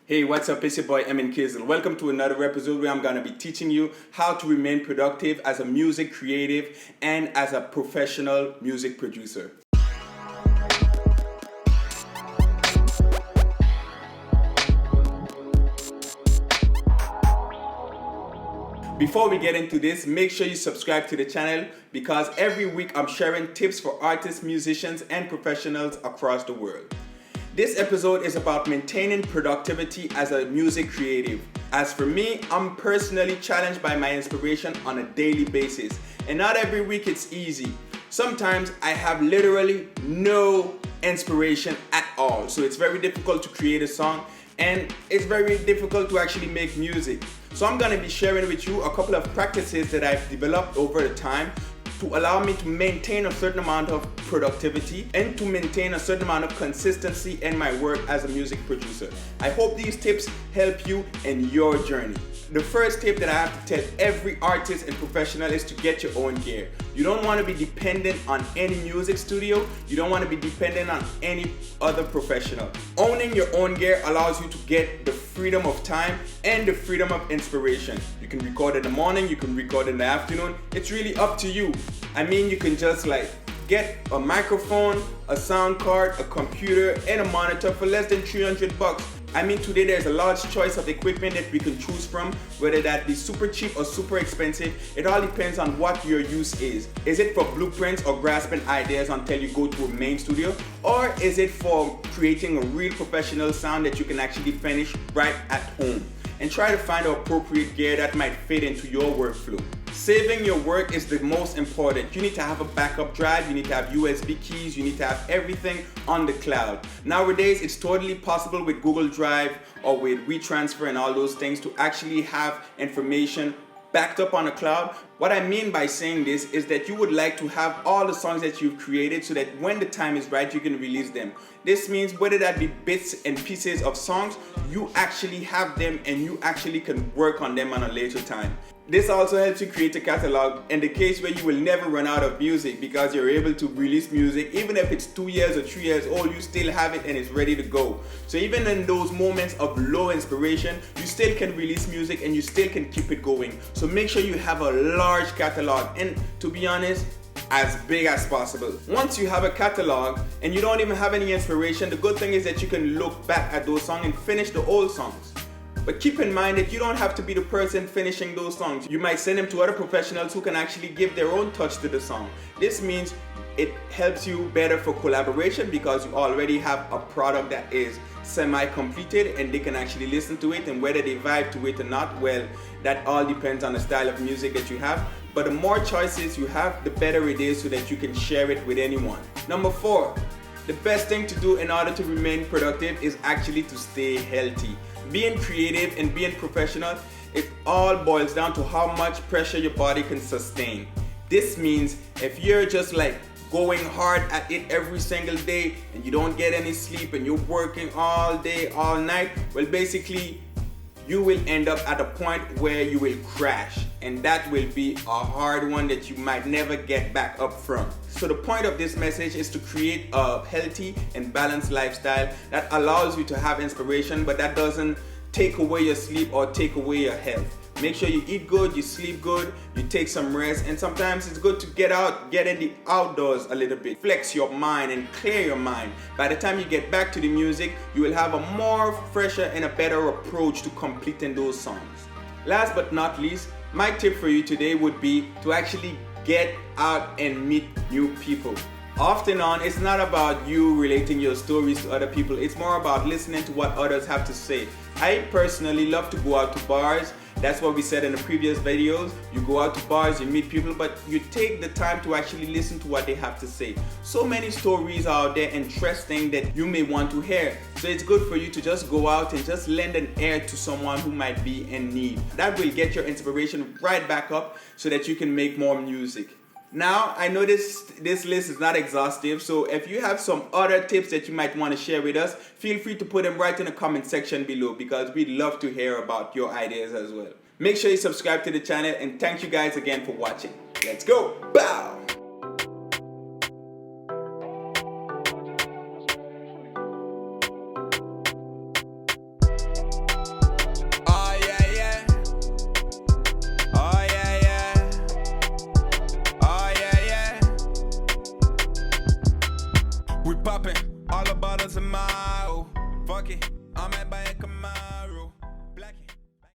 Hey, what's up? It's your boy Emin Kizel. Welcome to another episode where I'm going to be teaching you how to remain productive as a music creative and as a professional music producer. Before we get into this, make sure you subscribe to the channel because every week I'm sharing tips for artists, musicians, and professionals across the world. This episode is about maintaining productivity as a music creative. As for me, I'm personally challenged by my inspiration on a daily basis, and not every week it's easy. Sometimes I have literally no inspiration at all, so it's very difficult to create a song and it's very difficult to actually make music. So I'm going to be sharing with you a couple of practices that I've developed over the time to allow me to maintain a certain amount of productivity and to maintain a certain amount of consistency in my work as a music producer. I hope these tips help you in your journey. The first tip that I have to tell every artist and professional is to get your own gear. You don't want to be dependent on any music studio. You don't want to be dependent on any other professional. Owning your own gear allows you to get the freedom of time and the freedom of inspiration. You can record in the morning, you can record in the afternoon. It's really up to you. I mean, you can just get a microphone, a sound card, a computer, and a monitor for less than $300. I mean, today there's a large choice of equipment that we can choose from, whether that be super cheap or super expensive. It all depends on what your use is. Is it for blueprints or grasping ideas until you go to a main studio? Or is it for creating a real professional sound that you can actually finish right at home? And try to find the appropriate gear that might fit into your workflow. Saving your work is the most important. You need to have a backup drive, you need to have USB keys, you need to have everything on the cloud. Nowadays, it's totally possible with Google Drive or with WeTransfer and all those things to actually have information backed up on the cloud. What I mean by saying this is that you would like to have all the songs that you've created so that when the time is right, you can release them. This means whether that be bits and pieces of songs, you actually have them and you actually can work on them on a later time. This also helps you create a catalog in the case where you will never run out of music because you're able to release music. Even if it's 2 years or 3 years old, you still have it and it's ready to go. So even in those moments of low inspiration, you still can release music and you still can keep it going. So make sure you have a large catalog, and to be honest, as big as possible. Once you have a catalog and you don't even have any inspiration, the good thing is that you can look back at those songs and finish the old songs. But keep in mind that you don't have to be the person finishing those songs. You might send them to other professionals who can actually give their own touch to the song. This means it helps you better for collaboration because you already have a product that is semi-completed and they can actually listen to it, and whether they vibe to it or not, well, that all depends on the style of music that you have. But the more choices you have, the better it is so that you can share it with anyone. Number 4, the best thing to do in order to remain productive is actually to stay healthy. Being creative and being professional, it all boils down to how much pressure your body can sustain. This means if you're just going hard at it every single day and you don't get any sleep and you're working all day, all night, well, basically you will end up at a point where you will crash, and that will be a hard one that you might never get back up from. So the point of this message is to create a healthy and balanced lifestyle that allows you to have inspiration, but that doesn't take away your sleep or take away your health. Make sure you eat good, you sleep good, you take some rest, and sometimes it's good to get out, get in the outdoors a little bit. Flex your mind and clear your mind. By the time you get back to the music, you will have a more fresher and a better approach to completing those songs. Last but not least, my tip for you today would be to actually get out and meet new people. Often on, it's not about you relating your stories to other people, it's more about listening to what others have to say. I personally love to go out to bars. That's what we said in the previous videos. You go out to bars, you meet people, but you take the time to actually listen to what they have to say. So many stories out there interesting that you may want to hear. So it's good for you to just go out and just lend an ear to someone who might be in need. That will get your inspiration right back up so that you can make more music. Now, I know this list is not exhaustive, so if you have some other tips that you might want to share with us, feel free to put them right in the comment section below because we'd love to hear about your ideas as well. Make sure you subscribe to the channel, and thank you guys again for watching. Let's go! Bow! We poppin', all the bottles a mile. Fuck it.